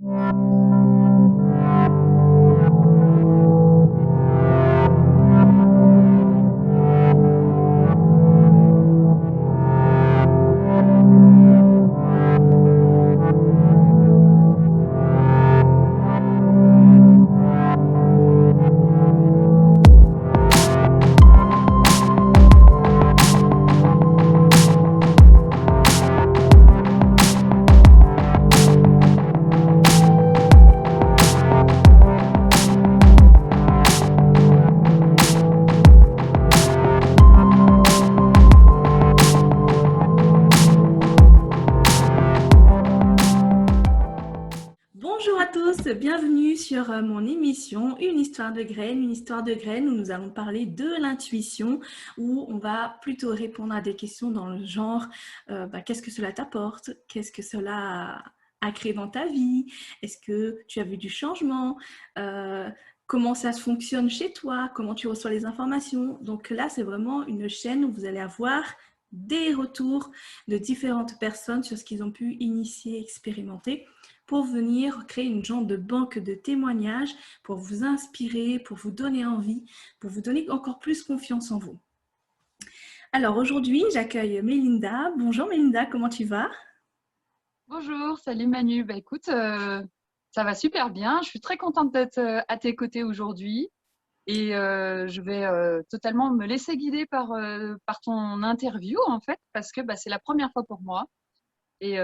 Bonjour à tous, bienvenue sur mon émission Une histoire de graines où nous allons parler de l'intuition, où on va plutôt répondre à des questions dans le genre qu'est-ce que cela t'apporte, qu'est-ce que cela a créé dans ta vie, est-ce que tu as vu du changement, comment ça fonctionne chez toi, comment tu reçois les informations. Donc là, c'est vraiment une chaîne où vous allez avoir des retours de différentes personnes sur ce qu'ils ont pu initier, expérimenter, pour venir créer une genre de banque de témoignages, pour vous inspirer, pour vous donner envie, pour vous donner encore plus confiance en vous. Alors aujourd'hui, j'accueille Mélinda. Bonjour Mélinda, comment tu vas? Bonjour, salut Manu. Bah écoute, ça va super bien. Je suis très contente d'être à tes côtés aujourd'hui et je vais totalement me laisser guider par ton interview en fait parce que c'est la première fois pour moi et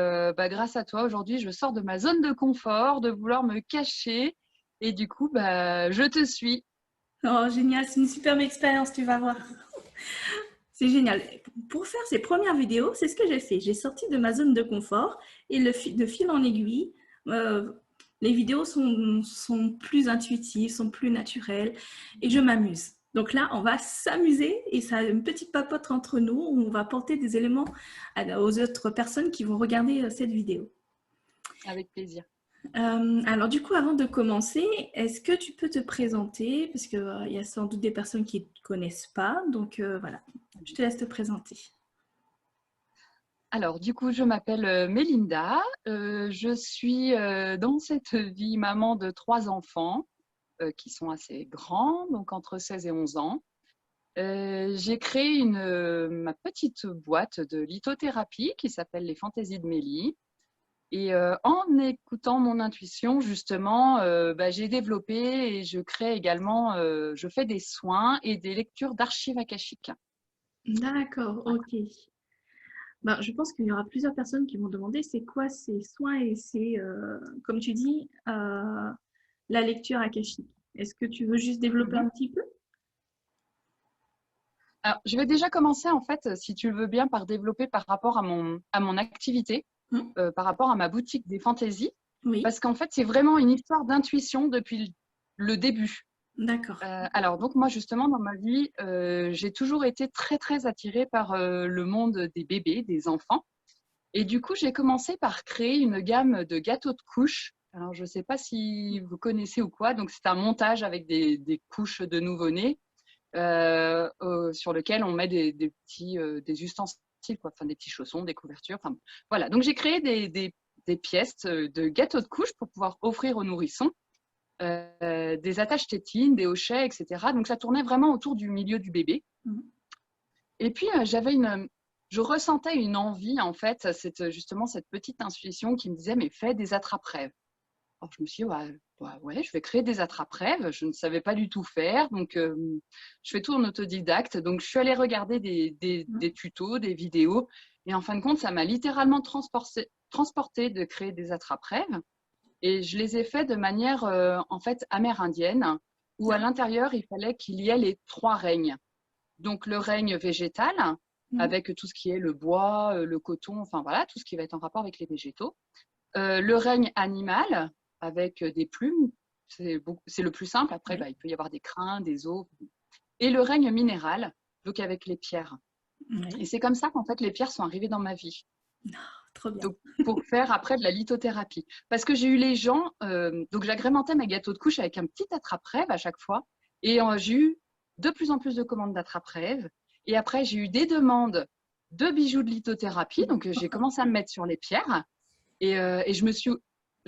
grâce à toi aujourd'hui, je sors de ma zone de confort, de vouloir me cacher et du coup je te suis. Oh génial, c'est une superbe expérience, tu vas voir. C'est génial. Pour faire ces premières vidéos, c'est ce que j'ai fait. J'ai sorti de ma zone de confort et de fil en aiguille, les vidéos sont plus intuitives, sont plus naturelles et je m'amuse. Donc là, on va s'amuser et ça a une petite papote entre nous où on va porter des éléments aux autres personnes qui vont regarder cette vidéo. Avec plaisir. Alors du coup, avant de commencer, est-ce que tu peux te présenter? Parce qu'il y a sans doute des personnes qui ne te connaissent pas. Donc voilà, je te laisse te présenter. Alors, du coup, je m'appelle Mélinda. Je suis dans cette vie maman de 3 enfants qui sont assez grands, donc entre 16 et 11 ans. J'ai créé ma petite boîte de lithothérapie qui s'appelle Les Fantaisies de Mélie. Et en écoutant mon intuition, justement, j'ai développé et je crée également, je fais des soins et des lectures d'archives akashiques. D'accord, ok. Ben, je pense qu'il y aura plusieurs personnes qui vont demander c'est quoi ces soins et c'est, comme tu dis, la lecture akashique. Est-ce que tu veux juste développer Mhm. un petit peu? Alors, je vais déjà commencer, en fait, si tu le veux bien, par développer par rapport à mon activité, par rapport à ma boutique des fantaisies, Oui, parce qu'en fait, c'est vraiment une histoire d'intuition depuis le début. d'accord. Alors, donc, moi, justement, dans ma vie, j'ai toujours été très, très attirée par le monde des bébés, des enfants. Et du coup, j'ai commencé par créer une gamme de gâteaux de couches. Alors, je ne sais pas si vous connaissez ou quoi. Donc, c'est un montage avec des couches de nouveau-nés sur lequel on met des ustensiles, quoi, enfin, des petits chaussons, des couvertures. Enfin, voilà. Donc, j'ai créé des pièces de gâteaux de couches pour pouvoir offrir aux nourrissons. Des attaches tétines, des hochets, etc. Donc, ça tournait vraiment autour du milieu du bébé. Mhm. Et puis, je ressentais une envie, en fait, justement, cette petite intuition qui me disait, mais fais des attrape-rêves. Alors, je me suis dit, ouais, je vais créer des attrape-rêves. Je ne savais pas du tout faire. Donc, je fais tout en autodidacte. Donc, je suis allée regarder des tutos, des vidéos. Et en fin de compte, ça m'a littéralement transporté de créer des attrape-rêves. Et je les ai faits de manière, en fait, amérindienne, où à l'intérieur, il fallait qu'il y ait les 3 règnes. Donc, le règne végétal, Mhm. avec tout ce qui est le bois, le coton, enfin voilà, tout ce qui va être en rapport avec les végétaux. Le règne animal, avec des plumes, c'est le plus simple. Après, Oui. il peut y avoir des crins, des os. Et le règne minéral, donc avec les pierres. Et Oui. c'est comme ça qu'en fait, les pierres sont arrivées dans ma vie. Trop bien. Donc, pour faire après de la lithothérapie. Parce que j'ai eu les gens, donc j'agrémentais mes gâteaux de couche avec un petit attrape-rêve à chaque fois. Et j'ai eu de plus en plus de commandes d'attrape-rêve. Et après, j'ai eu des demandes de bijoux de lithothérapie. Donc, j'ai commencé à me mettre sur les pierres. Et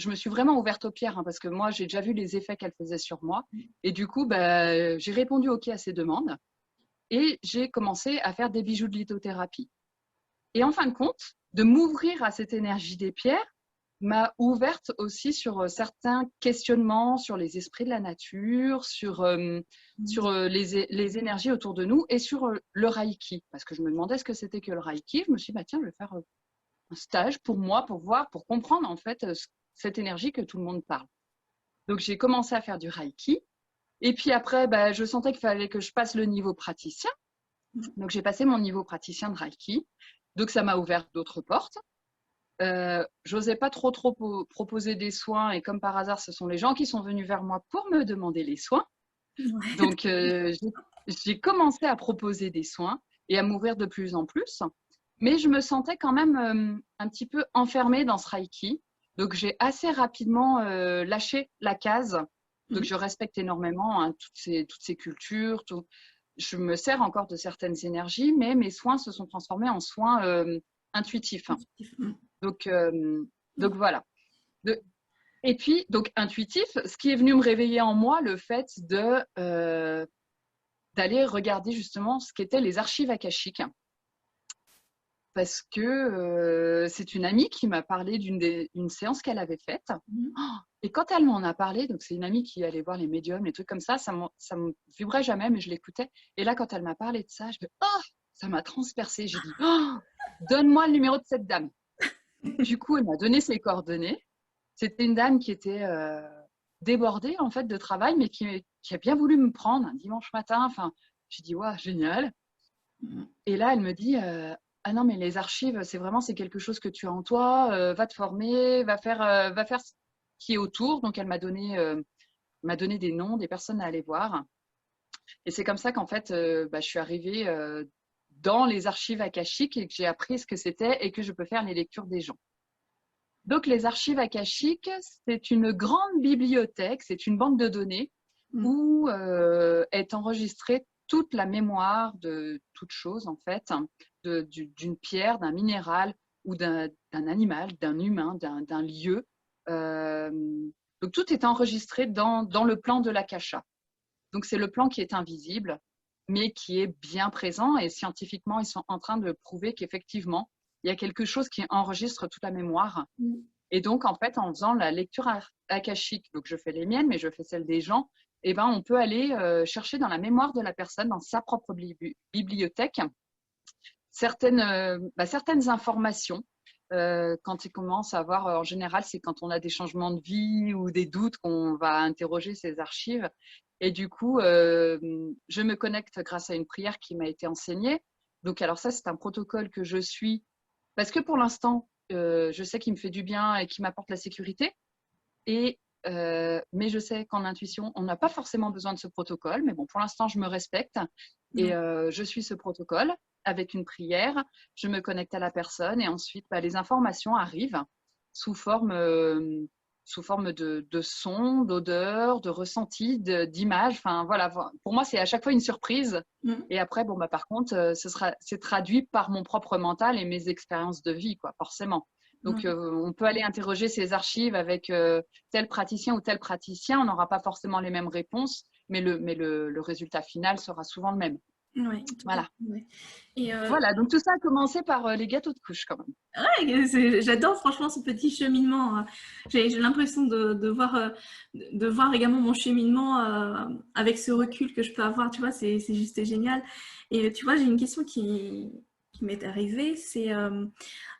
je me suis vraiment ouverte aux pierres, hein, parce que moi, j'ai déjà vu les effets qu'elles faisaient sur moi. Et du coup, j'ai répondu OK à ces demandes et j'ai commencé à faire des bijoux de lithothérapie. Et en fin de compte, de m'ouvrir à cette énergie des pierres m'a ouverte aussi sur certains questionnements sur les esprits de la nature, sur les énergies autour de nous et sur le Reiki. Parce que je me demandais ce que c'était que le Reiki. Je me suis dit, tiens, je vais faire un stage pour moi, pour voir, pour comprendre en fait cette énergie que tout le monde parle. Donc j'ai commencé à faire du Reiki. Et puis après, je sentais qu'il fallait que je passe le niveau praticien. Donc j'ai passé mon niveau praticien de Reiki. Donc ça m'a ouvert d'autres portes. J'osais pas trop proposer des soins et comme par hasard, ce sont les gens qui sont venus vers moi pour me demander les soins. Ouais. Donc j'ai commencé à proposer des soins et à m'ouvrir de plus en plus. Mais je me sentais quand même un petit peu enfermée dans ce Reiki. Donc j'ai assez rapidement lâché la case. Donc je respecte énormément hein, toutes ces cultures. Je me sers encore de certaines énergies, mais mes soins se sont transformés en soins intuitifs. Donc voilà. Et puis, donc intuitif, ce qui est venu me réveiller en moi, le fait d'aller regarder justement ce qu'étaient les archives akashiques. Parce que c'est une amie qui m'a parlé d'une séance qu'elle avait faite. Et quand elle m'en a parlé, donc c'est une amie qui allait voir les médiums, les trucs comme ça me vibrait jamais, mais je l'écoutais. Et là, quand elle m'a parlé de ça, ça m'a transpercée. J'ai dit, donne-moi le numéro de cette dame. Du coup, elle m'a donné ses coordonnées. C'était une dame qui était débordée en fait de travail, mais qui a bien voulu me prendre un dimanche matin. Enfin, j'ai dit, ouais, génial. Et là, elle me dit, ah non, mais les archives, c'est quelque chose que tu as en toi. Va te former, va faire ce qui est autour. Donc, elle m'a donné des noms, des personnes à aller voir. Et c'est comme ça qu'en fait, je suis arrivée dans les archives akashiques et que j'ai appris ce que c'était et que je peux faire les lectures des gens. Donc, les archives akashiques, c'est une grande bibliothèque, c'est une banque de données où est enregistrée toute la mémoire de toute chose, en fait, d'une pierre, d'un minéral ou d'un animal, d'un humain, d'un lieu. Donc, tout est enregistré dans le plan de l'Akasha. Donc, c'est le plan qui est invisible, mais qui est bien présent. Et scientifiquement, ils sont en train de prouver qu'effectivement, il y a quelque chose qui enregistre toute la mémoire. Et donc, en fait, en faisant la lecture akashique, donc je fais les miennes, mais je fais celle des gens, on peut aller chercher dans la mémoire de la personne, dans sa propre bibliothèque, certaines informations. Quand il commence à avoir, en général, c'est quand on a des changements de vie ou des doutes qu'on va interroger ces archives. Et du coup, je me connecte grâce à une prière qui m'a été enseignée. Donc, alors ça, c'est un protocole que je suis parce que pour l'instant, je sais qu'il me fait du bien et qu'il m'apporte la sécurité. Mais je sais qu'en intuition, on n'a pas forcément besoin de ce protocole. Mais bon, pour l'instant, je me respecte et je suis ce protocole avec une prière. Je me connecte à la personne et ensuite, les informations arrivent sous forme de son, d'odeur, de ressenti, d'image. Enfin, voilà. Pour moi, c'est à chaque fois une surprise. Et après, par contre, c'est traduit par mon propre mental et mes expériences de vie, quoi, forcément. Donc, on peut aller interroger ces archives avec tel praticien ou tel praticien. On n'aura pas forcément les mêmes réponses, mais le résultat final sera souvent le même. Oui, voilà. Ouais. Et voilà, donc tout ça a commencé par les gâteaux de couches quand même. Ouais, j'adore franchement ce petit cheminement. J'ai l'impression de voir également mon cheminement avec ce recul que je peux avoir. Tu vois, c'est juste génial. Et tu vois, j'ai une question qui m'est arrivée. C'est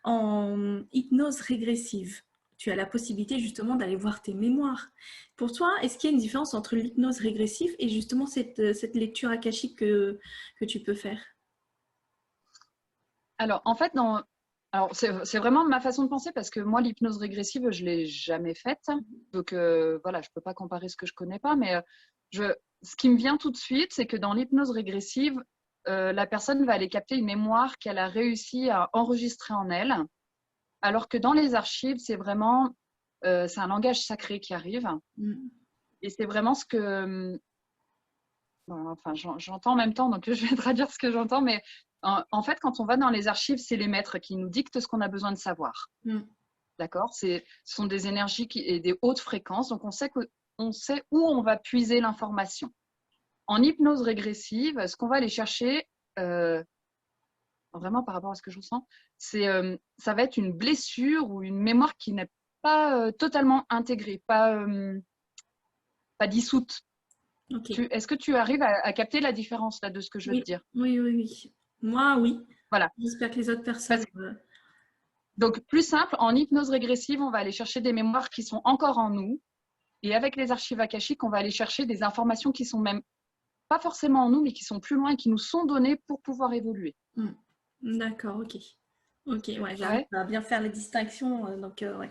en hypnose régressive. Tu as la possibilité justement d'aller voir tes mémoires. Pour toi, est-ce qu'il y a une différence entre l'hypnose régressive et justement cette lecture akashique que tu peux faire? Alors, en fait, c'est vraiment ma façon de penser parce que moi, l'hypnose régressive, je ne l'ai jamais faite. Donc, voilà, je ne peux pas comparer ce que je ne connais pas. Mais ce qui me vient tout de suite, c'est que dans l'hypnose régressive, la personne va aller capter une mémoire qu'elle a réussi à enregistrer en elle. Alors que dans les archives, c'est vraiment c'est un langage sacré qui arrive. Et c'est vraiment ce que… Enfin, j'entends en même temps, donc je vais traduire ce que j'entends. Mais en fait, quand on va dans les archives, c'est les maîtres qui nous dictent ce qu'on a besoin de savoir. d'accord? Ce sont des énergies et des hautes fréquences, donc on sait où on va puiser l'information. En hypnose régressive, ce qu'on va aller chercher, vraiment par rapport à ce que je ressens, ça va être une blessure ou une mémoire qui n'est pas totalement intégrée, pas dissoute. Ok. Est-ce que tu arrives à capter la différence là, de ce que je veux te Oui, dire? oui, oui, oui. Moi, oui. Voilà. J'espère que les autres Parce personnes. Donc, plus simple, en hypnose régressive, on va aller chercher des mémoires qui sont encore en nous. Et avec les archives akashiques, on va aller chercher des informations qui sont même pas forcément en nous, mais qui sont plus loin et qui nous sont données pour pouvoir évoluer. D'accord, ok. Ok, ouais, j'arrive Ouais. à bien faire les distinctions. Donc, ouais.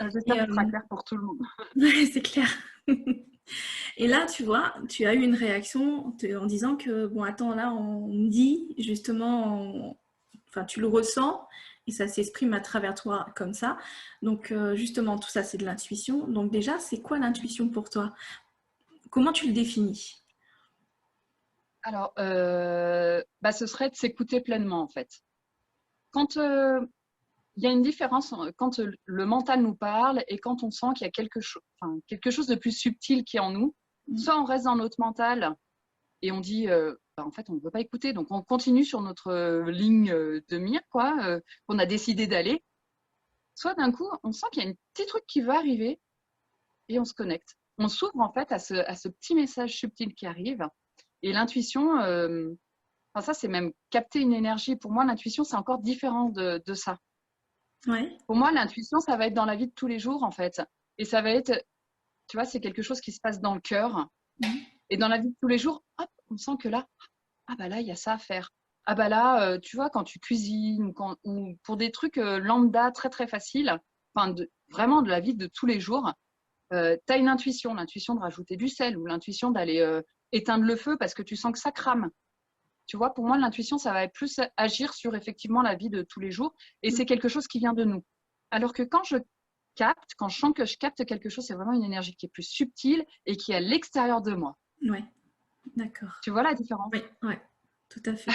J'espère Et, que ce sera clair pour tout le monde. ouais, c'est clair. Et là, tu vois, tu as eu une réaction en disant que, bon, attends, là, on me dit justement, enfin, tu le ressens et ça s'exprime à travers toi comme ça. Donc, justement, tout ça, c'est de l'intuition. Donc, déjà, c'est quoi l'intuition pour toi? Comment tu le définis? Alors, ce serait de s'écouter pleinement, en fait. Quand il y a une différence quand le mental nous parle et quand on sent qu'il y a quelque chose de plus subtil qui est en nous. Soit on reste dans notre mental et on dit, en fait, on ne veut pas écouter, donc on continue sur notre ligne de mire, quoi, qu'on a décidé d'aller. Soit d'un coup, on sent qu'il y a un petit truc qui va arriver et on se connecte. On s'ouvre en fait à ce petit message subtil qui arrive. Et l'intuition, ça c'est même capter une énergie. Pour moi, l'intuition, c'est encore différent de ça. Ouais. Pour moi, l'intuition, ça va être dans la vie de tous les jours, en fait. Et ça va être, tu vois, c'est quelque chose qui se passe dans le cœur. Et dans la vie de tous les jours, hop, on sent que là, ah bah là, il y a ça à faire. Ah bah là, tu vois, quand tu cuisines ou pour des trucs lambda très très faciles, vraiment de la vie de tous les jours, tu as une intuition, l'intuition de rajouter du sel ou l'intuition d'aller éteindre le feu parce que tu sens que ça crame. Tu vois, pour moi, l'intuition, ça va être plus agir sur effectivement la vie de tous les jours et c'est quelque chose qui vient de nous. Alors que quand quand je sens que je capte quelque chose, c'est vraiment une énergie qui est plus subtile et qui est à l'extérieur de moi. Ouais, d'accord. Tu vois la différence? Oui, ouais, tout à fait.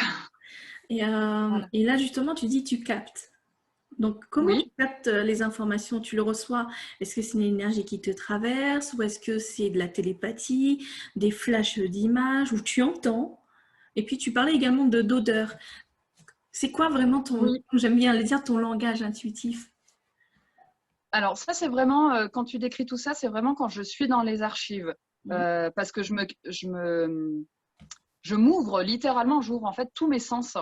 Et, Voilà. et là, justement, tu dis tu captes. Donc, comment tu Oui. captes les informations? Tu le reçois? Est-ce que c'est une énergie qui te traverse ou est-ce que c'est de la télépathie, des flashs d'images ou tu entends? Et puis, tu parlais également d'odeur. C'est quoi vraiment Oui. j'aime bien le dire, ton langage intuitif? Alors ça, c'est vraiment, quand tu décris tout ça, c'est vraiment quand je suis dans les archives. Parce que je m'ouvre littéralement, j'ouvre en fait tous mes sens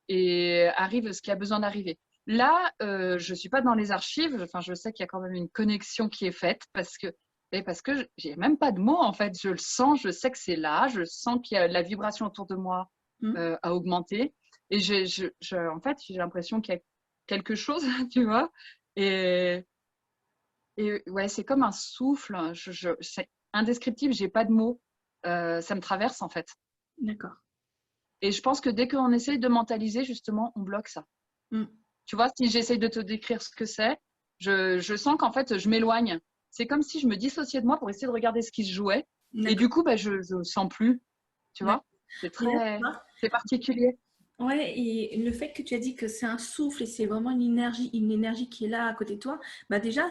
et arrive ce qui a besoin d'arriver. Là, je ne suis pas dans les archives, enfin, je sais qu'il y a quand même une connexion qui est faite parce que j'ai même pas de mots en fait, je le sens, je sais que c'est là, je sens qu'il y a la vibration autour de moi a augmenté et en fait, j'ai l'impression qu'il y a quelque chose, tu vois, et, et ouais, c'est comme un souffle, c'est indescriptible, j'ai pas de mots, ça me traverse en fait. D'accord. Et je pense que dès qu'on essaye de mentaliser, justement, on bloque ça. Mm. Tu vois, si j'essaye de te décrire ce que c'est, je sens qu'en fait, je m'éloigne. C'est comme si je me dissociais de moi pour essayer de regarder ce qui se jouait. Et du D'accord. coup, je ne sens plus. Tu D'accord. vois, c'est Et là, tu vois, c'est particulier. ouais, et le fait que tu as dit que c'est un souffle et c'est vraiment une énergie qui est là à côté de toi, bah déjà,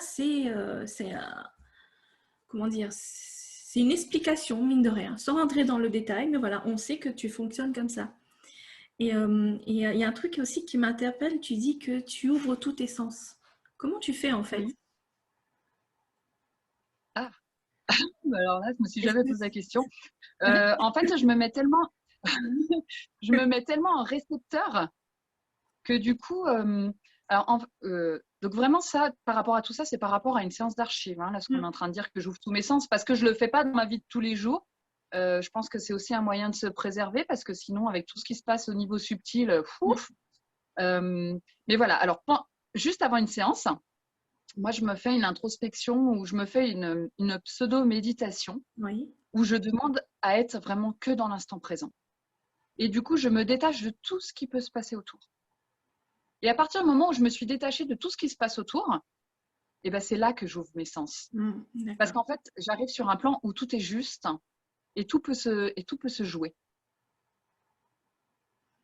comment dire, c'est une explication, mine de rien, sans rentrer dans le détail, mais voilà, on sait que tu fonctionnes comme ça. Et il y a un truc aussi qui m'interpelle, tu dis que tu ouvres tous tes sens. Comment tu fais en fait? Oui. Ah, alors là, je me suis Est-ce jamais que... posé la question. En fait, je me mets tellement en récepteur que du coup, donc vraiment ça, par rapport à tout ça, c'est par rapport à une séance d'archives. Hein, là, ce qu'on est en train de dire, que j'ouvre tous mes sens, parce que je le fais pas dans ma vie de tous les jours. Je pense que c'est aussi un moyen de se préserver, parce que sinon, avec tout ce qui se passe au niveau subtil, ouf. Mais voilà. Alors, juste avant une séance, moi, je me fais une introspection ou je me fais une pseudo-méditation Oui, où je demande à être vraiment que dans l'instant présent. Et du coup, je me détache de tout ce qui peut se passer autour. Et à partir du moment où je me suis détachée de tout ce qui se passe autour, et ben c'est là que j'ouvre mes sens. Parce d'accord. qu'en fait, j'arrive sur un plan où tout est juste et tout peut se jouer.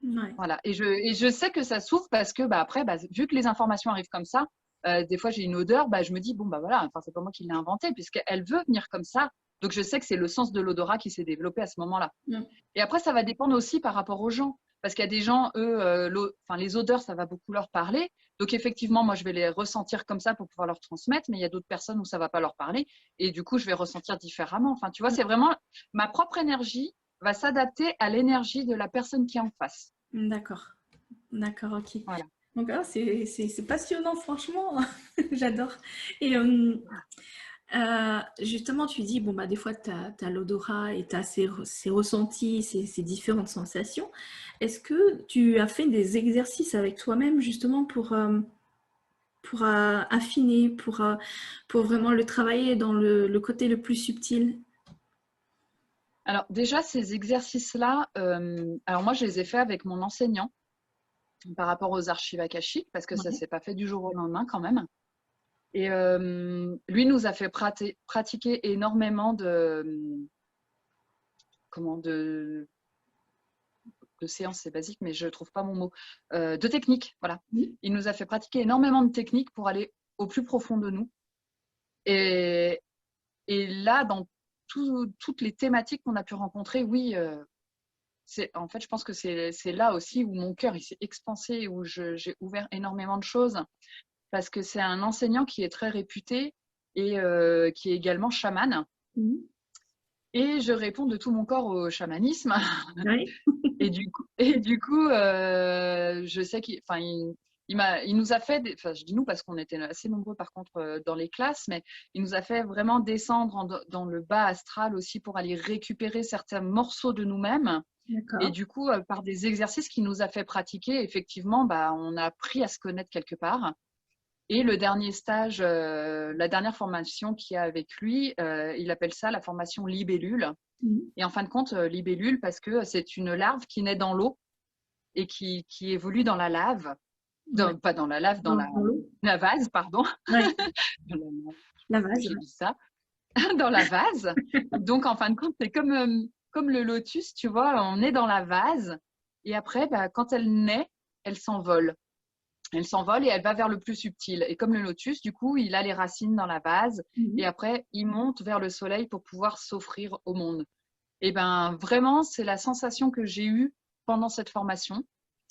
Ouais. Voilà. Et je sais que ça s'ouvre parce que après, vu que les informations arrivent comme ça, Des fois, j'ai une odeur, bah, je me dis, bon, bah voilà, enfin, c'est pas moi qui l'ai inventé, puisqu'elle veut venir comme ça. Donc, je sais que c'est le sens de l'odorat qui s'est développé à ce moment-là. Mm. Et après, ça va dépendre aussi par rapport aux gens. Parce qu'il y a des gens, eux, enfin, les odeurs, ça va beaucoup leur parler. Donc, effectivement, moi, je vais les ressentir comme ça pour pouvoir leur transmettre. Mais il y a d'autres personnes où ça va pas leur parler. Et du coup, je vais ressentir différemment. Enfin, tu vois, c'est vraiment ma propre énergie va s'adapter à l'énergie de la personne qui est en face. D'accord, d'accord, ok. Voilà. Donc, c'est passionnant, franchement, j'adore. Et justement, tu dis, bon, bah, des fois, tu as, l'odorat et tu as ces ressentis, ces différentes sensations. Est-ce que tu as fait des exercices avec toi-même, justement, pour affiner, pour vraiment le travailler dans le côté le plus subtil? Alors, déjà, ces exercices-là, alors moi, je les ai faits avec mon enseignant par rapport aux archives akashiques, parce que ça Ouais, s'est pas fait du jour au lendemain quand même. Et lui nous a fait pratiquer énormément comment de séances, c'est basique, mais je trouve pas mon mot, de techniques, voilà. oui, Il nous a fait pratiquer énormément de techniques pour aller au plus profond de nous. Et, et là, dans toutes les thématiques qu'on a pu rencontrer, oui, en fait, je pense que c'est là aussi où mon cœur il s'est expansé, où j'ai ouvert énormément de choses, parce que c'est un enseignant qui est très réputé et qui est également chaman. mhm, Et je réponds de tout mon corps au chamanisme. oui, Et du coup, je sais il nous a fait, enfin, je dis nous parce qu'on était assez nombreux par contre dans les classes, mais il nous a fait vraiment descendre dans le bas astral aussi pour aller récupérer certains morceaux de nous-mêmes. Et d'accord. du coup, par des exercices qu'il nous a fait pratiquer, effectivement, bah, on a appris à se connaître quelque part. Et le dernier stage, la dernière formation qu'il y a avec lui, il appelle ça la formation libellule. Mhm. Et en fin de compte, libellule, parce que c'est une larve qui naît dans l'eau et qui évolue dans la lave. Ouais. Pas dans la lave, dans Dans l'eau? la vase, pardon. Ouais, Dans la- la vase, J'ai ouais. dit ça. Dans la vase. Donc, en fin de compte, c'est comme le lotus, tu vois, on est dans la vase. Et après, bah, quand elle naît, elle s'envole. Elle s'envole et elle va vers le plus subtil. Et comme le lotus, du coup, il a les racines dans la vase. Et Mhm. après, il monte vers le soleil pour pouvoir s'offrir au monde. Et ben vraiment, c'est la sensation que j'ai eue pendant cette formation,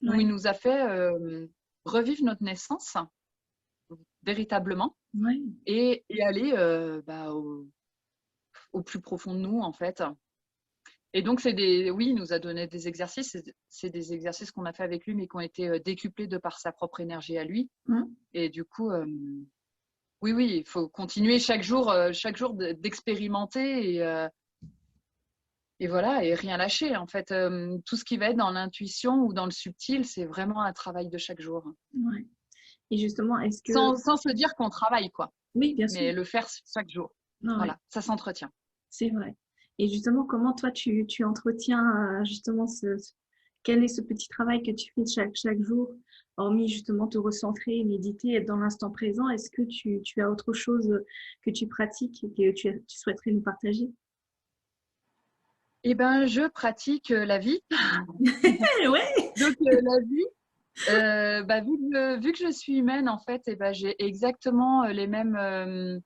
où Ouais, il nous a fait revivre notre naissance véritablement ouais, et aller bah, au plus profond de nous en fait. Et donc oui, il nous a donné des exercices. C'est des exercices qu'on a fait avec lui, mais qui ont été décuplés de par sa propre énergie à lui. mhm. Et du coup, oui, oui, il faut continuer chaque jour d'expérimenter et voilà, et rien lâcher. En fait, tout ce qui va être dans l'intuition ou dans le subtil, c'est vraiment un travail de chaque jour. Ouais. Et justement, est-ce que... Sans se dire qu'on travaille, quoi, Oui, bien sûr. mais le faire chaque jour. Ouais, Voilà, ça s'entretient. c'est vrai. Et justement, comment toi, tu entretiens justement quel est ce petit travail que tu fais chaque jour, hormis justement te recentrer, méditer, être dans l'instant présent, est-ce que tu as autre chose que tu pratiques et que tu souhaiterais nous partager? Eh ben, je pratique la vie. Ouais. Donc, la vie, bah, vu que je suis humaine, en fait, eh ben, j'ai exactement les mêmes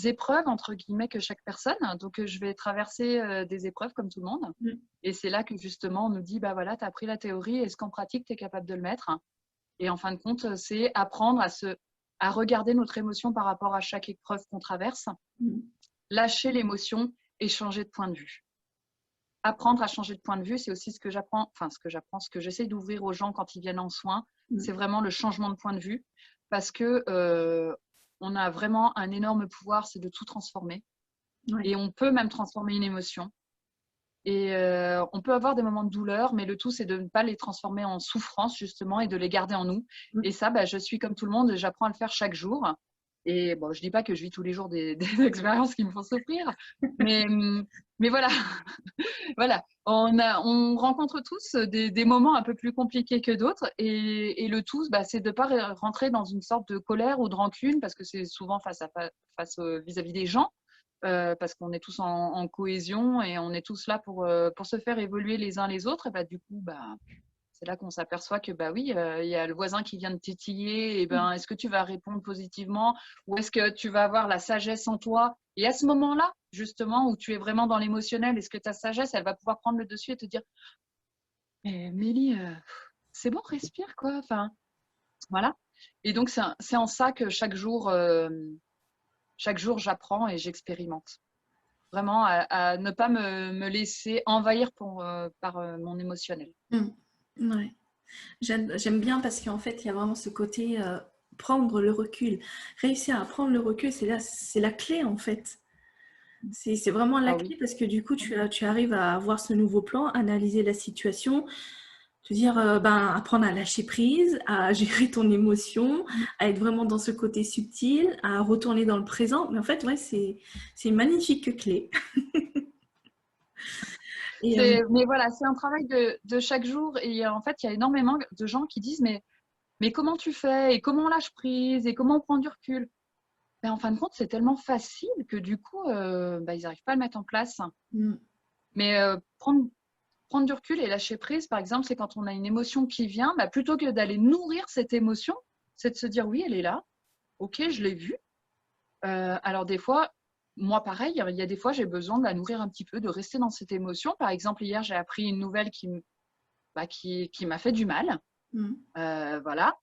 épreuves, entre guillemets, que chaque personne. Donc, je vais traverser des épreuves comme tout le monde. Mm. Et c'est là que justement, on nous dit, bah voilà, tu as appris la théorie, est-ce qu'en pratique, tu es capable de le mettre? Et en fin de compte, c'est apprendre à regarder notre émotion par rapport à chaque épreuve qu'on traverse, Mm. lâcher l'émotion et changer de point de vue. Apprendre à changer de point de vue, c'est aussi ce que j'apprends, enfin ce que j'essaie d'ouvrir aux gens quand ils viennent en soins, Mm. c'est vraiment le changement de point de vue, parce que on a vraiment un énorme pouvoir, c'est de tout transformer, Ouais. et on peut même transformer une émotion. Et on peut avoir des moments de douleur, mais le tout, c'est de ne pas les transformer en souffrance, justement, et de les garder en nous. Mm. Et ça, bah, je suis comme tout le monde, j'apprends à le faire chaque jour. Et bon, je dis pas que je vis tous les jours des expériences qui me font souffrir, mais, mais voilà, voilà. On rencontre tous des moments un peu plus compliqués que d'autres. Et le tout, bah, c'est de ne pas rentrer dans une sorte de colère ou de rancune, parce que c'est souvent face vis-à-vis des gens. Parce qu'on est tous en cohésion et on est tous là pour se faire évoluer les uns les autres. Et bah, du coup, bah, c'est là qu'on s'aperçoit que, bah oui, il y a le voisin qui vient de tétiller, et ben, est-ce que tu vas répondre positivement ou est-ce que tu vas avoir la sagesse en toi? Et à ce moment-là, justement, où tu es vraiment dans l'émotionnel, est-ce que ta sagesse, elle va pouvoir prendre le dessus et te dire, mais Mélie, c'est bon, respire, quoi. Enfin, voilà. Et donc, c'est en ça que chaque jour, j'apprends et j'expérimente. Vraiment à ne pas me laisser envahir par mon émotionnel. Ouais. J'aime bien parce qu'en fait, il y a vraiment ce côté prendre le recul. Réussir à prendre le recul, c'est la clé en fait. C'est vraiment la Ah clé oui. parce que du coup, tu arrives à avoir ce nouveau plan, analyser la situation, te dire, apprendre à lâcher prise, à gérer ton émotion, à être vraiment dans ce côté subtil, à retourner dans le présent. Mais en fait, ouais, c'est une magnifique clé. Et, Mais voilà, c'est un travail de chaque jour. Et en fait, il y a énormément de gens qui disent, mais comment tu fais? Et comment on lâche prise? Et comment on prend du recul? Mais en fin de compte, c'est tellement facile que du coup, ils n'arrivent pas à le mettre en place. mm, Mais prendre du recul et lâcher prise, par exemple, c'est quand on a une émotion qui vient, plutôt que d'aller nourrir cette émotion, c'est de se dire, oui, elle est là. Ok, je l'ai vue. Alors des fois, moi pareil, il y a des fois j'ai besoin de la nourrir un petit peu, de rester dans cette émotion. Par exemple, hier j'ai appris une nouvelle qui m'a fait du mal, mm, voilà.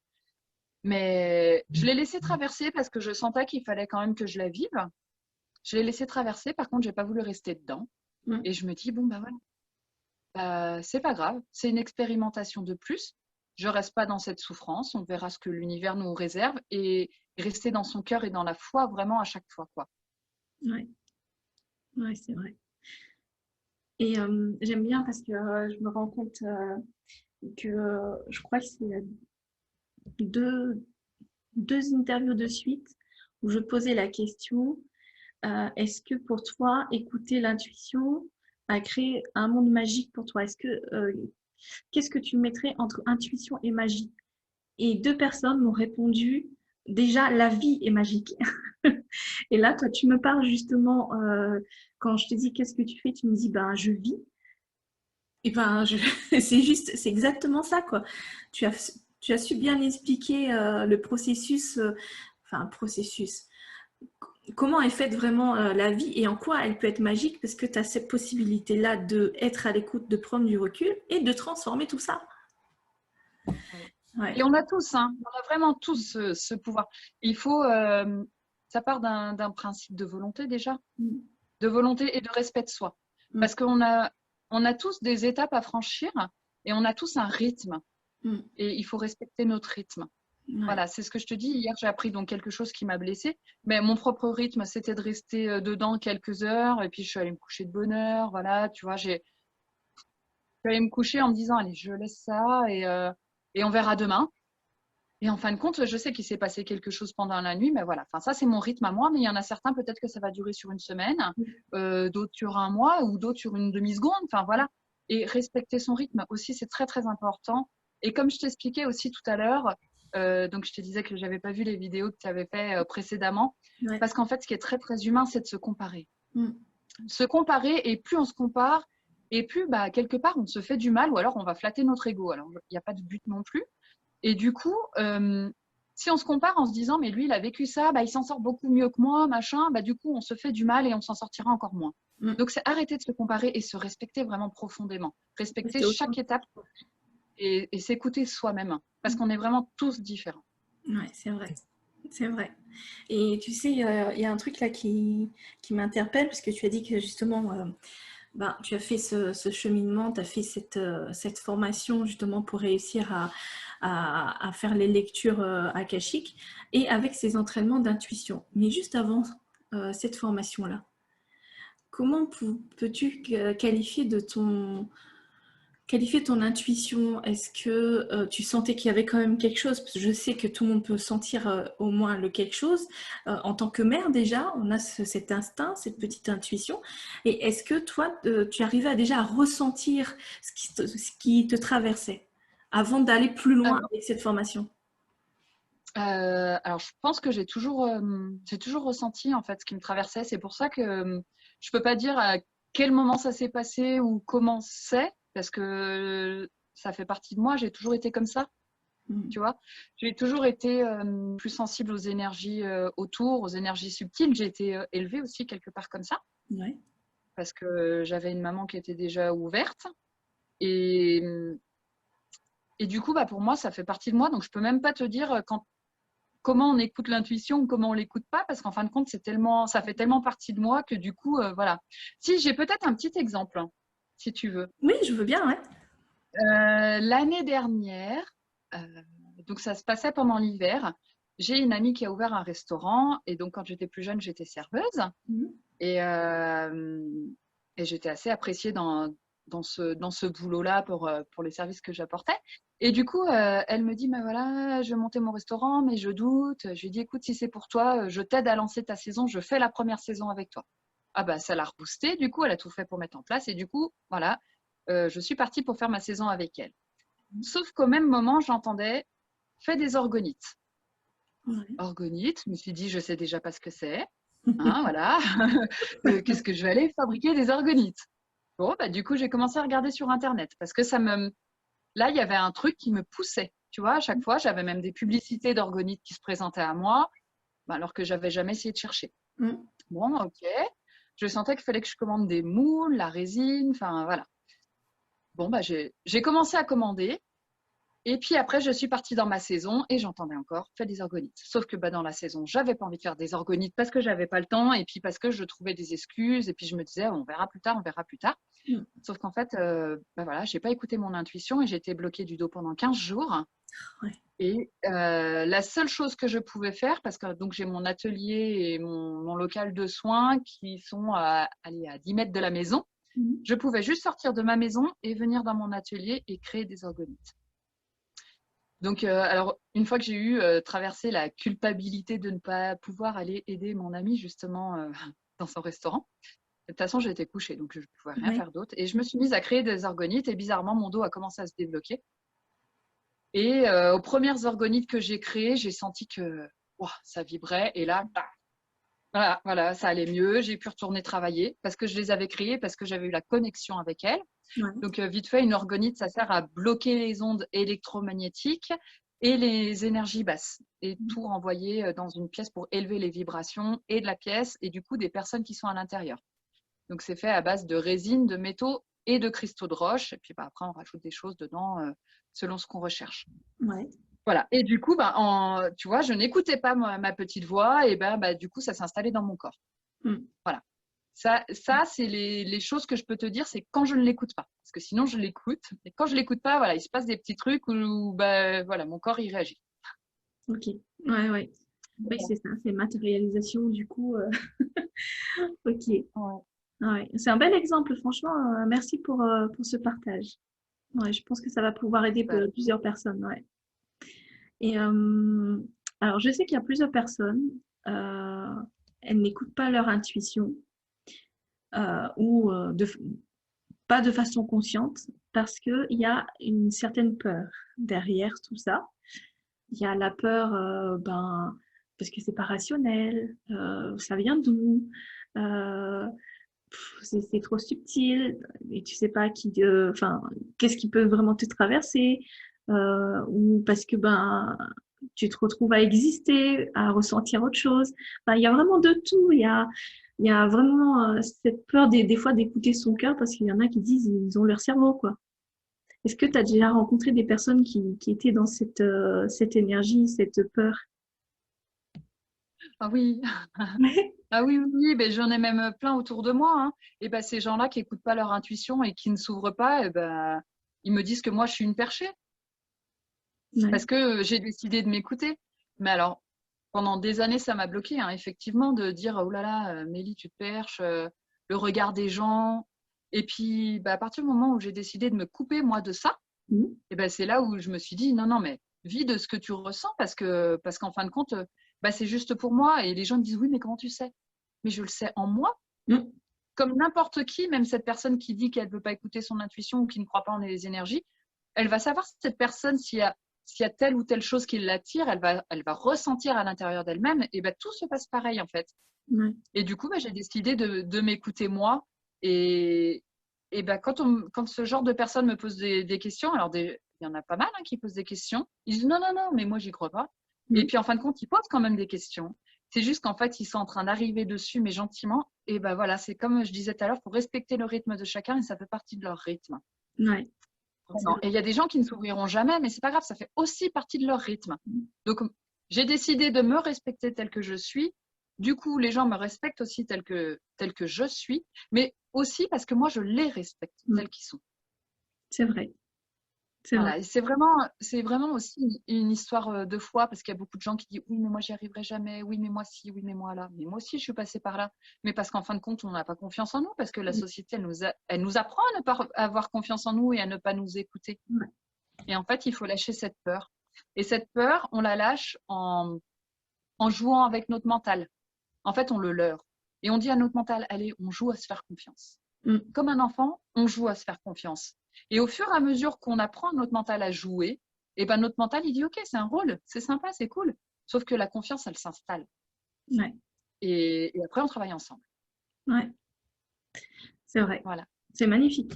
Mais je l'ai laissé traverser parce que je sentais qu'il fallait quand même que je la vive. Je l'ai laissé traverser, par contre j'ai pas voulu rester dedans. mm. Et je me dis bon bah voilà, c'est pas grave, c'est une expérimentation de plus. Je reste pas dans cette souffrance, on verra ce que l'univers nous réserve et rester dans son cœur et dans la foi vraiment à chaque fois quoi. Ouais, ouais, c'est vrai. Et j'aime bien parce que je me rends compte que je crois que c'est deux, deux interviews de suite où je posais la question, est-ce que pour toi, écouter l'intuition a créé un monde magique pour toi? Qu'est-ce que tu mettrais entre intuition et magie? Et deux personnes m'ont répondu, déjà, la vie est magique. Et là, toi, tu me parles justement, quand je te dis qu'est-ce que tu fais, tu me dis, ben, je vis. Et ben, c'est exactement ça, quoi. Tu as, tu as su bien expliquer le processus, enfin, processus. Comment est faite vraiment la vie et en quoi elle peut être magique parce que tu as cette possibilité-là d'être à l'écoute, de prendre du recul et de transformer tout ça. Ouais. Et on a tous, hein, on a vraiment tous ce pouvoir. Il faut, ça part d'un principe de volonté déjà, Mm. de volonté et de respect de soi. Mm. Parce on a tous des étapes à franchir et on a tous un rythme. Mm. Et il faut respecter notre rythme. Ouais. Voilà, c'est ce que je te dis. Hier, j'ai appris donc quelque chose qui m'a blessée. Mais mon propre rythme, c'était de rester dedans quelques heures. Et puis, je suis allée me coucher de bonne heure. Voilà, tu vois, je suis allée me coucher en me disant, allez, je laisse ça et on verra demain. Et en fin de compte, je sais qu'il s'est passé quelque chose pendant la nuit, mais voilà. Enfin, ça, c'est mon rythme à moi. Mais il y en a certains, peut-être que ça va durer sur une semaine, d'autres sur un mois ou d'autres sur une demi-seconde. Enfin, voilà. Et respecter son rythme aussi, c'est très, très important. Et comme je t'expliquais aussi tout à l'heure, donc je te disais que je n'avais pas vu les vidéos que tu avais fait précédemment, Ouais. parce qu'en fait, ce qui est très, très humain, c'est de se comparer. Mm. Se comparer, et plus on se compare, et plus, quelque part, on se fait du mal, ou alors on va flatter notre ego. Alors, il n'y a pas de but non plus. Et du coup, si on se compare en se disant, mais lui, il a vécu ça, il s'en sort beaucoup mieux que moi, machin, du coup, on se fait du mal et on s'en sortira encore moins. Mm. Donc, c'est arrêter de se comparer et se respecter vraiment profondément. Respecter Rester chaque authentique. étape et s'écouter soi-même. Parce qu'on est vraiment tous différents. Ouais, c'est vrai. C'est vrai. Et tu sais, il y a un truc là qui m'interpelle parce que tu as dit que justement, tu as fait ce cheminement, tu as fait cette formation justement pour réussir à faire les lectures akashiques et avec ces entraînements d'intuition. Mais juste avant cette formation-là, comment peux-tu qualifier ton intuition? Est-ce que tu sentais qu'il y avait quand même quelque chose? Parce que je sais que tout le monde peut sentir au moins le quelque chose. En tant que mère, déjà, on a cet instinct, cette petite intuition. Et est-ce que toi, tu arrivais déjà à ressentir ce qui te traversait avant d'aller plus loin Alors, avec cette formation? alors, je pense que j'ai toujours ressenti en fait ce qui me traversait. C'est pour ça que je peux pas dire à quel moment ça s'est passé ou comment c'est, parce que ça fait partie de moi, j'ai toujours été comme ça, tu vois. J'ai toujours été plus sensible aux énergies autour, aux énergies subtiles. J'ai été élevée aussi quelque part comme ça, Ouais. parce que j'avais une maman qui était déjà ouverte. Et, et du coup, bah, pour moi, ça fait partie de moi. Donc, je peux même pas te dire comment on écoute l'intuition ou comment on l'écoute pas, parce qu'en fin de compte, ça fait tellement partie de moi que du coup, voilà. Si, j'ai peut-être un petit exemple, hein, si tu veux. Oui, je veux bien, ouais. L'année dernière, donc ça se passait pendant l'hiver, j'ai une amie qui a ouvert un restaurant et donc quand j'étais plus jeune, j'étais serveuse et, euh, et j'étais assez appréciée dans ce boulot-là pour les services que j'apportais. Et du coup, elle me dit, mais voilà, je vais monter mon restaurant, mais je doute. Je lui dis, écoute, si c'est pour toi, je t'aide à lancer ta saison, je fais la première saison avec toi. Ah bah ça l'a reboosté, du coup, elle a tout fait pour mettre en place et du coup, voilà, je suis partie pour faire ma saison avec elle. Sauf qu'au même moment, j'entendais fais des orgonites. Ouais. Orgonites, je me suis dit, je sais déjà pas ce que c'est. Hein, voilà. Qu'est-ce que je vais aller fabriquer des orgonites? Bon, bah, du coup, j'ai commencé à regarder sur Internet parce que là, il y avait un truc qui me poussait. Tu vois, à chaque fois, j'avais même des publicités d'orgonites qui se présentaient à moi, bah, alors que j'avais jamais essayé de chercher. Bon, ok. Je sentais qu'il fallait que je commande des moules, la résine, enfin voilà. Bon, bah, j'ai commencé à commander. Et puis après, je suis partie dans ma saison et j'entendais encore faire des orgonites. Sauf que bah, dans la saison, j'avais pas envie de faire des orgonites parce que j'avais pas le temps et puis parce que je trouvais des excuses et puis je me disais on verra plus tard, on verra plus tard. Sauf qu'en fait, bah voilà, j'ai pas écouté mon intuition et j'ai été bloquée du dos pendant 15 jours. Ouais. Et la seule chose que je pouvais faire, parce que donc j'ai mon atelier et mon local de soins qui sont à 10 mètres de la maison, je pouvais juste sortir de ma maison et venir dans mon atelier et créer des orgonites. Donc, alors, une fois que j'ai eu traversé la culpabilité de ne pas pouvoir aller aider mon ami justement dans son restaurant, de toute façon, j'étais couchée, donc je ne pouvais rien faire d'autre. Et je me suis mise à créer des orgonites et bizarrement, mon dos a commencé à se débloquer. Et aux premières orgonites que j'ai créées, j'ai senti que ça vibrait. Et là, voilà, ça allait mieux. J'ai pu retourner travailler parce que je les avais créées, parce que j'avais eu la connexion avec elles. Ouais. Donc, vite fait, une orgonite, ça sert à bloquer les ondes électromagnétiques et les énergies basses et tout renvoyer dans une pièce pour élever les vibrations et de la pièce et du coup des personnes qui sont à l'intérieur. Donc, c'est fait à base de résine, de métaux et de cristaux de roche. Et puis, bah, après, on rajoute des choses dedans selon ce qu'on recherche. Ouais. Voilà. Et du coup, bah, tu vois, je n'écoutais pas ma petite voix et bah, du coup, ça s'est installé dans mon corps. Voilà. Ça c'est les choses que je peux te dire, c'est quand je ne l'écoute pas. Parce que sinon, je l'écoute. Et quand je ne l'écoute pas, voilà, il se passe des petits trucs où bah, voilà, mon corps, il réagit. Ok. Ouais, ouais. Oui, c'est ça, c'est matérialisation du coup. Ok. Ouais. Ouais. C'est un bel exemple, franchement. Merci pour ce partage. Ouais, je pense que ça va pouvoir aider Bah, plusieurs personnes. Ouais. Et alors, je sais qu'il y a plusieurs personnes, euh, elles n'écoutent pas leur intuition ou pas de façon consciente parce qu'il y a une certaine peur derrière tout ça. Il y a la peur, parce que c'est pas rationnel, ça vient d'où, euh, c'est trop subtil et tu sais pas qu'est-ce qui peut vraiment te traverser, ou parce que tu te retrouves à exister, à ressentir autre chose. Enfin, il y a vraiment de tout. Il y a vraiment cette peur des fois d'écouter son cœur parce qu'il y en a qui disent ils ont leur cerveau, quoi. Est-ce que tu as déjà rencontré des personnes qui étaient dans cette énergie, cette peur? ah oui, ah oui, oui, ben, j'en ai même plein autour de moi. Hein. Et ben, ces gens-là qui n'écoutent pas leur intuition et qui ne s'ouvrent pas, et ben, ils me disent que moi, je suis une perchée Ouais. parce que j'ai décidé de m'écouter. Mais alors, pendant des années, ça m'a bloqué, hein, effectivement, de dire oh là là, Mélie, tu te perches, le regard des gens. Et puis, bah, à partir du moment où j'ai décidé de me couper, moi, de ça, Mhm. et ben, c'est là où je me suis dit non, non, mais vis de ce que tu ressens parce qu'en fin de compte, bah, c'est juste pour moi. Et les gens me disent oui, mais comment tu sais? Mais je le sais en moi. Mhm. Comme n'importe qui, même cette personne qui dit qu'elle ne veut pas écouter son intuition ou qui ne croit pas en les énergies, elle va savoir cette personne s'il y a telle ou telle chose qui l'attire, elle va ressentir à l'intérieur d'elle-même, et ben, tout se passe pareil en fait. Ouais. Et du coup, bah, j'ai décidé de m'écouter moi et, Et ben, quand ce genre de personnes me posent des questions, alors il y en a pas mal qui posent des questions, ils disent non, non, non, mais moi, j'y crois pas. Et puis, en fin de compte, ils posent quand même des questions. C'est juste qu'en fait, ils sont en train d'arriver dessus, mais gentiment. Et ben voilà, c'est comme je disais tout à l'heure, il faut respecter le rythme de chacun et ça fait partie de leur rythme. Ouais. Et il y a des gens qui ne s'ouvriront jamais, mais c'est pas grave, ça fait aussi partie de leur rythme. Donc, j'ai décidé de me respecter tel que je suis. Du coup, les gens me respectent aussi tel que je suis, mais aussi parce que moi, je les respecte tels qu'ils sont. C'est vrai. C'est Voilà. vrai. Et c'est vraiment aussi une histoire de foi, parce qu'il y a beaucoup de gens qui disent oui, mais moi, j'y arriverai jamais. Oui, mais moi, si. Oui, mais moi, là. Mais moi aussi, je suis passée par là. Mais parce qu'en fin de compte, on n'a pas confiance en nous, parce que la société, elle nous apprend à ne pas avoir confiance en nous et à ne pas nous écouter. Ouais. Et en fait, il faut lâcher cette peur. Et cette peur, on la lâche en jouant avec notre mental. En fait, on le leurre. Et on dit à notre mental, allez, on joue à se faire confiance. Comme un enfant, on joue à se faire confiance. Et au fur et à mesure qu'on apprend notre mental à jouer, et ben notre mental, il dit, ok, c'est un rôle, c'est sympa, c'est cool. Sauf que la confiance, elle s'installe. Ouais. Et après, on travaille ensemble. Ouais. C'est vrai. Voilà. C'est magnifique.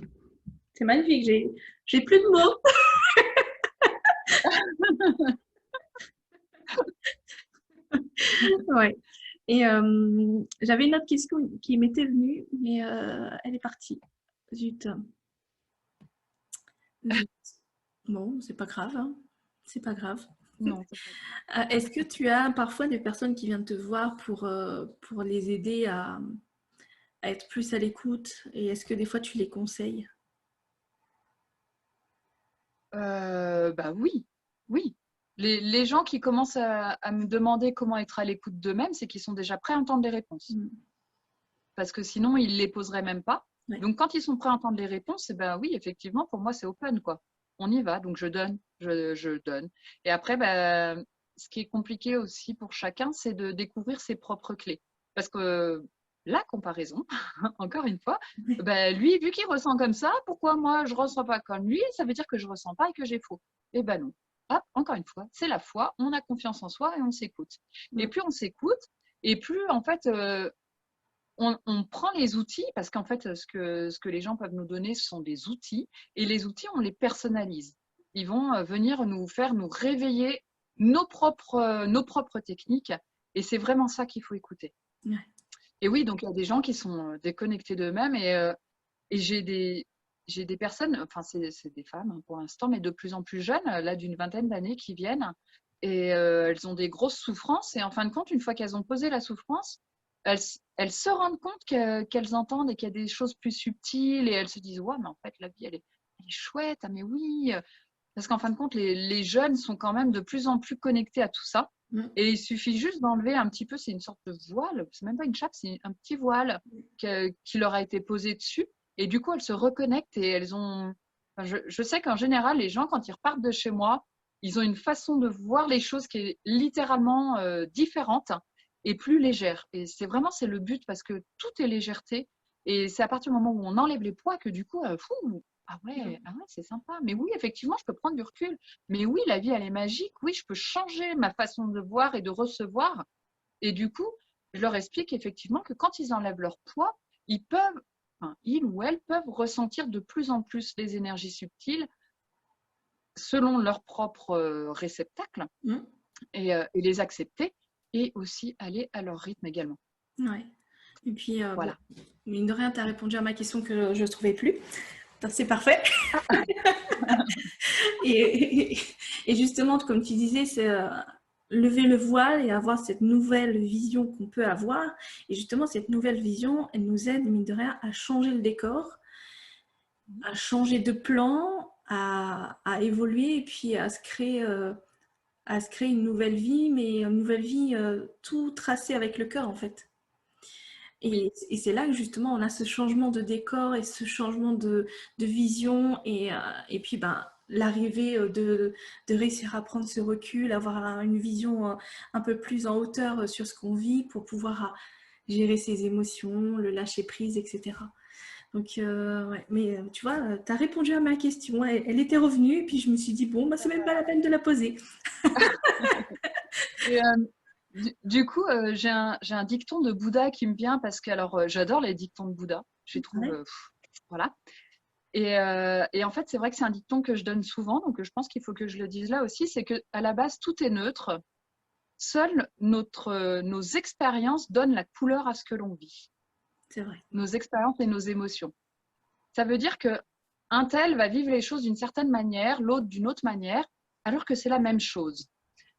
C'est magnifique. J'ai plus de mots. Ouais. Et j'avais une autre question qui m'était venue, mais elle est partie. Zut. Zut. Bon, c'est pas grave, hein. C'est pas grave. Non, Est-ce que tu as parfois des personnes qui viennent te voir pour les aider à être plus à l'écoute? Et est-ce que des fois tu les conseilles? bah oui, oui. Les gens qui commencent à me demander comment être à l'écoute d'eux-mêmes, c'est qu'ils sont déjà prêts à entendre les réponses. Parce que sinon, ils ne les poseraient même pas. Ouais. Donc, quand ils sont prêts à entendre les réponses, ben oui, effectivement, pour moi, c'est open, quoi. On y va, donc je donne, je donne. Et après, ce qui est compliqué aussi pour chacun, c'est de découvrir ses propres clés. Parce que la comparaison, encore une fois, lui, vu qu'il ressent comme ça, pourquoi moi, je ne ressens pas comme lui? Ça veut dire que je ne ressens pas et que j'ai faux. Eh ben non. Hop, encore une fois, c'est la foi, on a confiance en soi et on s'écoute. Et plus on s'écoute, et plus, en fait, on prend les outils, parce qu'en fait, ce que les gens peuvent nous donner, ce sont des outils, et les outils, on les personnalise. Ils vont venir nous faire nous réveiller nos propres techniques, et c'est vraiment ça qu'il faut écouter. Ouais. Et oui, donc il y a des gens qui sont déconnectés d'eux-mêmes, et j'ai des personnes, enfin c'est des femmes pour l'instant, mais de plus en plus jeunes, là d'une vingtaine d'années, qui viennent, et elles ont des grosses souffrances, et en fin de compte, une fois qu'elles ont posé la souffrance, elles se rendent compte qu'elles entendent et qu'il y a des choses plus subtiles, et elles se disent ouais, mais en fait la vie elle est chouette, ah mais oui, parce qu'en fin de compte les jeunes sont quand même de plus en plus connectés à tout ça, et il suffit juste d'enlever un petit peu, c'est une sorte de voile, c'est même pas une chape, c'est un petit voile qui leur a été posé dessus, et du coup elles se reconnectent, et elles ont, enfin, je sais qu'en général les gens quand ils repartent de chez moi, ils ont une façon de voir les choses qui est littéralement différente et plus légère. Et c'est le but, parce que tout est légèreté. Et c'est à partir du moment où on enlève les poids que du coup, ah ouais, c'est sympa. Mais oui, effectivement, je peux prendre du recul. Mais oui, la vie, elle est magique. Oui, je peux changer ma façon de voir et de recevoir. Et du coup, je leur explique effectivement que quand ils enlèvent leur poids, ils ou elles peuvent ressentir de plus en plus les énergies subtiles selon leur propre réceptacle, et les accepter, et aussi aller à leur rythme également. Ouais. Et puis, voilà. Bon, mine de rien, tu as répondu à ma question que je ne trouvais plus. C'est parfait. et justement, comme tu disais, c'est lever le voile et avoir cette nouvelle vision qu'on peut avoir. Et justement, cette nouvelle vision, elle nous aide, mine de rien, à changer le décor, à changer de plan, à évoluer, et puis à se créer une nouvelle vie, mais une nouvelle vie tout tracée avec le cœur, en fait. Et c'est là que justement on a ce changement de décor et ce changement de vision, et puis l'arrivée de réussir à prendre ce recul, avoir une vision un peu plus en hauteur sur ce qu'on vit pour pouvoir gérer ses émotions, le lâcher prise, etc. Donc, ouais. Mais tu vois, tu as répondu à ma question, elle était revenue, et puis je me suis dit, bon, c'est même pas la peine de la poser. Et, du coup, j'ai un dicton de Bouddha qui me vient, parce que alors j'adore les dictons de Bouddha. Je les trouve, voilà. Et en fait, c'est vrai que c'est un dicton que je donne souvent, donc je pense qu'il faut que je le dise là aussi, c'est qu'à la base, tout est neutre. Seules nos expériences donnent la couleur à ce que l'on vit. C'est vrai. Nos expériences et nos émotions. Ça veut dire qu'un tel va vivre les choses d'une certaine manière, l'autre d'une autre manière, alors que c'est la même chose.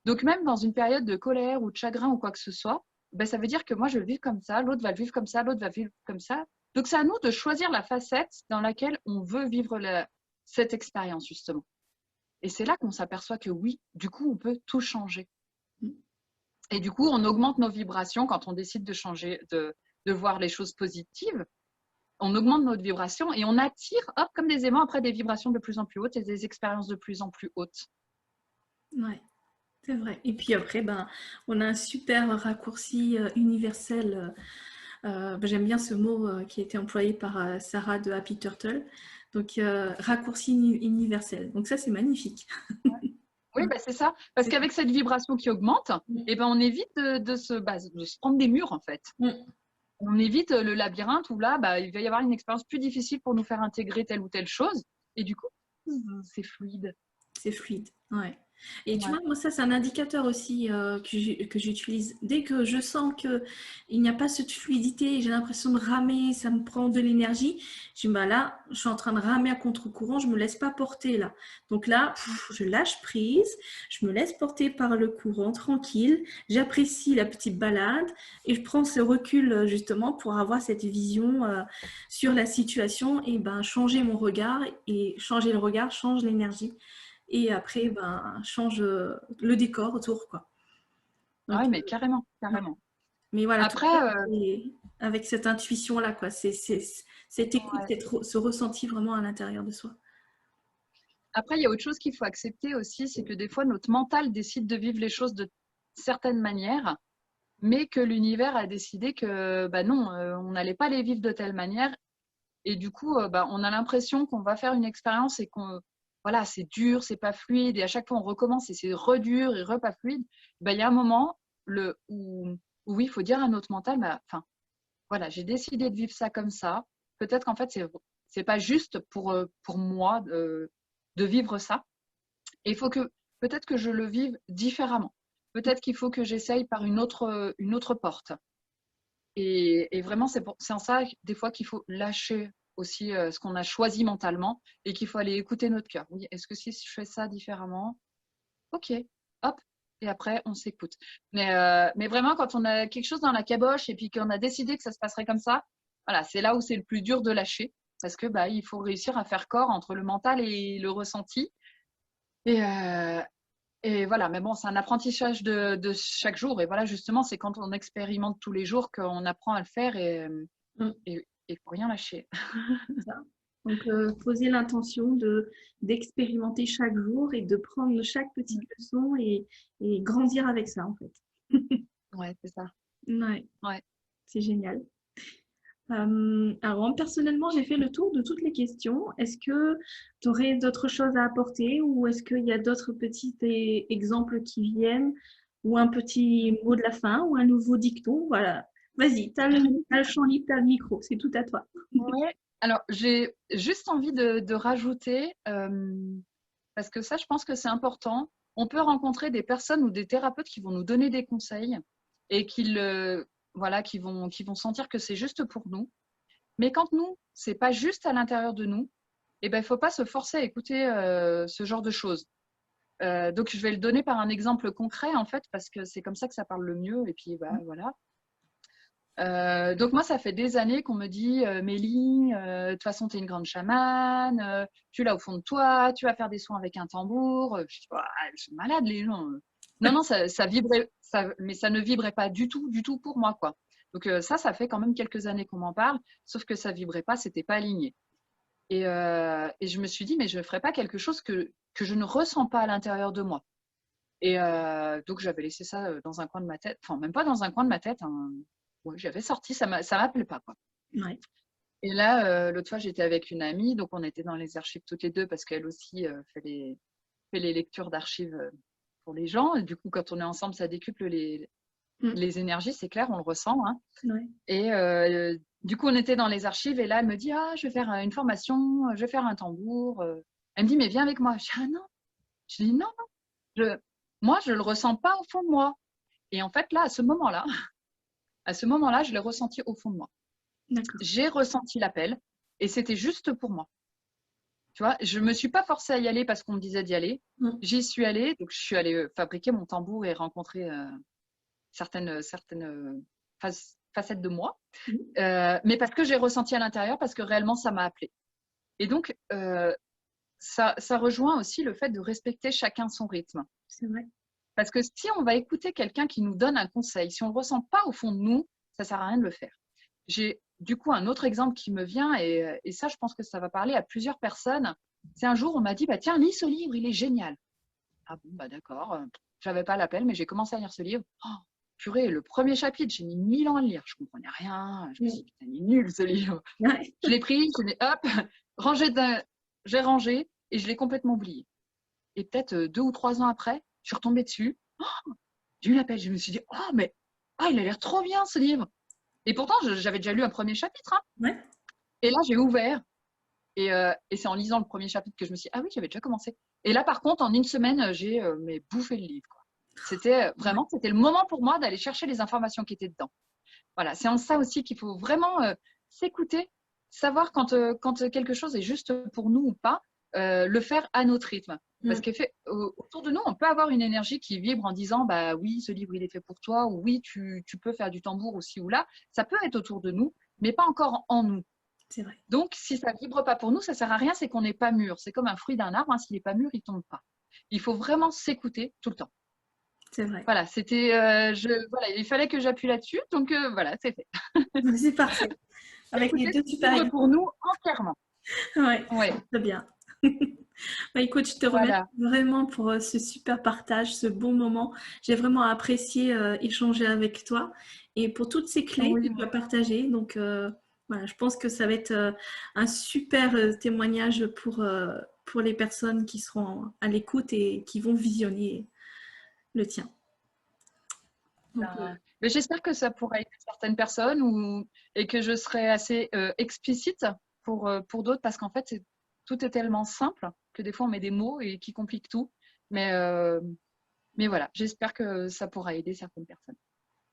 Donc même dans une période de colère ou de chagrin ou quoi que ce soit, ben, ça veut dire que moi je le vis comme ça, l'autre va le vivre comme ça, l'autre va le vivre comme ça. Donc c'est à nous de choisir la facette dans laquelle on veut vivre cette expérience justement. Et c'est là qu'on s'aperçoit que oui, du coup on peut tout changer. Et du coup on augmente nos vibrations quand on décide de changer, de voir les choses positives. On augmente notre vibration et on attire, hop, comme des aimants après des vibrations de plus en plus hautes et des expériences de plus en plus hautes. Ouais. C'est vrai. Et puis après, ben, on a un super raccourci universel. J'aime bien ce mot qui a été employé par Sarah de Happy Turtle. Donc, raccourci universel. Donc ça, c'est magnifique. Oui, bah, c'est ça. Parce qu'avec cette vibration qui augmente, eh ben, on évite de se prendre des murs, en fait. On évite le labyrinthe où là, bah, il va y avoir une expérience plus difficile pour nous faire intégrer telle ou telle chose. Et du coup, c'est fluide. C'est fluide, ouais. Et tu Ouais. vois, moi, ça, c'est un indicateur aussi que j'utilise. Dès que je sens qu'il n'y a pas cette fluidité, j'ai l'impression de ramer, ça me prend de l'énergie, je dis, bah là, je suis en train de ramer à contre-courant, je ne me laisse pas porter là. Donc là, je lâche prise, je me laisse porter par le courant tranquille, j'apprécie la petite balade et je prends ce recul justement pour avoir cette vision sur la situation et ben, changer mon regard et changer le regard, change l'énergie. Et après, ben, change le décor autour, quoi. Donc, Ah oui, mais carrément, carrément. mais voilà, tout Après, avec cette intuition-là, quoi. Cette écoute, ouais. ce ressenti vraiment à l'intérieur de soi. Après, il y a autre chose qu'il faut accepter aussi, c'est que des fois, notre mental décide de vivre les choses de certaines manières, mais que l'univers a décidé que bah non, on n'allait pas les vivre de telle manière. Et du coup, bah, on a l'impression qu'on va faire une expérience et qu'on voilà, c'est dur, c'est pas fluide, et à chaque fois on recommence et c'est redur et pas fluide. Bah, il y a un moment où oui, il faut dire à notre mental, bah, enfin, voilà, j'ai décidé de vivre ça comme ça. Peut-être qu'en fait, c'est pas juste pour moi de vivre ça. Et il faut que peut-être que je le vive différemment. Peut-être qu'il faut que j'essaye par une autre porte. Et vraiment, c'est en ça, des fois, qu'il faut lâcher aussi ce qu'on a choisi mentalement et qu'il faut aller écouter notre cœur. Oui, est-ce que si je fais ça différemment, ok, hop, et après, on s'écoute. Mais vraiment, quand on a quelque chose dans la caboche et puis qu'on a décidé que ça se passerait comme ça, voilà, c'est là où c'est le plus dur de lâcher parce que bah, il faut réussir à faire corps entre le mental et le ressenti. Et, voilà, mais bon, c'est un apprentissage de chaque jour. Et voilà, justement, c'est quand on expérimente tous les jours qu'on apprend à le faire et faut rien lâcher. Ça. Donc, poser l'intention d'expérimenter chaque jour et de prendre chaque petite leçon et grandir avec ça, en fait. Ouais, c'est ça. Ouais, Ouais. c'est génial. Alors, moi, personnellement, j'ai fait le tour de toutes les questions. Est-ce que tu aurais d'autres choses à apporter ou est-ce qu'il y a d'autres petits exemples qui viennent ou un petit mot de la fin ou un nouveau dicton? Voilà. Vas-y, tu as le champ libre, tu as le micro, c'est tout à toi. Ouais. Alors, j'ai juste envie de rajouter, parce que ça, je pense que c'est important. On peut rencontrer des personnes ou des thérapeutes qui vont nous donner des conseils et voilà, qui vont sentir que c'est juste pour nous. Mais quand nous, c'est pas juste à l'intérieur de nous, eh ben, il faut pas se forcer à écouter ce genre de choses. Donc, je vais le donner par un exemple concret, en fait, parce que c'est comme ça que ça parle le mieux. Et puis, bah, voilà. Donc moi, ça fait des années qu'on me dit Mélie, de toute façon, tu es une grande chamane, tu l'as au fond de toi, tu vas faire des soins avec un tambour. Je dis, elles sont malades, les gens. Non, non, ça vibrait, mais ça ne vibrait pas du tout pour moi, quoi. Donc ça fait quand même quelques années qu'on m'en parle, sauf que ça vibrait pas, c'était pas aligné. Et je me suis dit, mais je ne ferais pas quelque chose que je ne ressens pas à l'intérieur de moi. Et donc j'avais laissé ça dans un coin de ma tête, enfin même pas dans un coin de ma tête, hein. Ouais, j'avais sorti, ça m'appelait pas, quoi. Ouais. Et là, l'autre fois, j'étais avec une amie, donc on était dans les archives toutes les deux parce qu'elle aussi fait les lectures d'archives pour les gens. Et du coup, quand on est ensemble, ça décuple les énergies, c'est clair, on le ressent, hein. Ouais. Et Du coup, on était dans les archives et là, elle me dit, ah, je vais faire une formation, je vais faire un tambour. Elle me dit, mais viens avec moi. Je dis, ah non. Je dis, non, non. Moi, je le ressens pas au fond de moi. Et en fait, là, à ce moment-là, je l'ai ressenti au fond de moi. J'ai ressenti l'appel et c'était juste pour moi. Tu vois, je me suis pas forcée à y aller parce qu'on me disait d'y aller. J'y suis allée, donc je suis allée fabriquer mon tambour et rencontrer certaines facettes de moi. Mais parce que j'ai ressenti à l'intérieur, parce que réellement, ça m'a appelée. Et donc, ça rejoint aussi le fait de respecter chacun son rythme. C'est vrai. Parce que si on va écouter quelqu'un qui nous donne un conseil, si on ne le ressent pas au fond de nous, ça ne sert à rien de le faire. J'ai du coup un autre exemple qui me vient, et ça, je pense que ça va parler à plusieurs personnes. C'est un jour, on m'a dit, bah, tiens, lis ce livre, il est génial. Ah bon, bah d'accord. Je n'avais pas l'appel, mais j'ai commencé à lire ce livre. Oh, purée, le premier chapitre, j'ai mis 1000 ans à le lire. Je ne comprenais rien. Je me suis dit, putain, il est nul ce livre. Je l'ai pris, je l'ai j'ai rangé et je l'ai complètement oublié. Et peut-être 2 ou 3 ans après, je suis retombée dessus. Oh, j'ai eu l'appel. Je me suis dit, oh, mais il a l'air trop bien ce livre. Et pourtant, j'avais déjà lu un premier chapitre. Hein. Et là, j'ai ouvert. Et c'est en lisant le premier chapitre que je me suis dit, ah oui, j'avais déjà commencé. Et là, par contre, en une semaine, j'ai bouffé le livre. Quoi. C'était le moment pour moi d'aller chercher les informations qui étaient dedans. Voilà, c'est en ça aussi qu'il faut vraiment s'écouter, savoir quand quelque chose est juste pour nous ou pas, le faire à notre rythme. Parce qu'autour de nous, on peut avoir une énergie qui vibre en disant, bah oui, ce livre, il est fait pour toi, ou oui, tu peux faire du tambour aussi ou là. Ça peut être autour de nous, mais pas encore en nous. C'est vrai. Donc, si ça ne vibre pas pour nous, ça ne sert à rien, c'est qu'on n'est pas mûr. C'est comme un fruit d'un arbre, hein, s'il n'est pas mûr, il ne tombe pas. Il faut vraiment s'écouter tout le temps. C'est vrai. Voilà, c'était, il fallait que j'appuie là-dessus, donc voilà, c'est fait. C'est parfait. Avec les deux super pour nous entièrement. Ouais, très bien. Bah, écoute, je te remercie vraiment pour ce super partage, ce bon moment. J'ai vraiment apprécié échanger avec toi et pour toutes ces clés que tu as partagées. Donc, voilà, je pense que ça va être un super témoignage pour les personnes qui seront à l'écoute et qui vont visionner le tien. Donc, mais j'espère que ça pourra aider certaines personnes et que je serai assez explicite pour d'autres parce qu'en fait, tout est tellement simple que des fois, on met des mots et qui compliquent tout. Mais voilà, j'espère que ça pourra aider certaines personnes.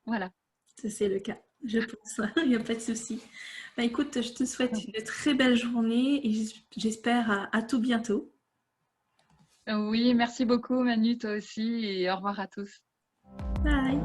Voilà. C'est le cas, je pense. Il n'y a pas de souci. Bah, écoute, je te souhaite une très belle journée et j'espère à tout bientôt. Oui, merci beaucoup Manu, toi aussi, et au revoir à tous. Bye.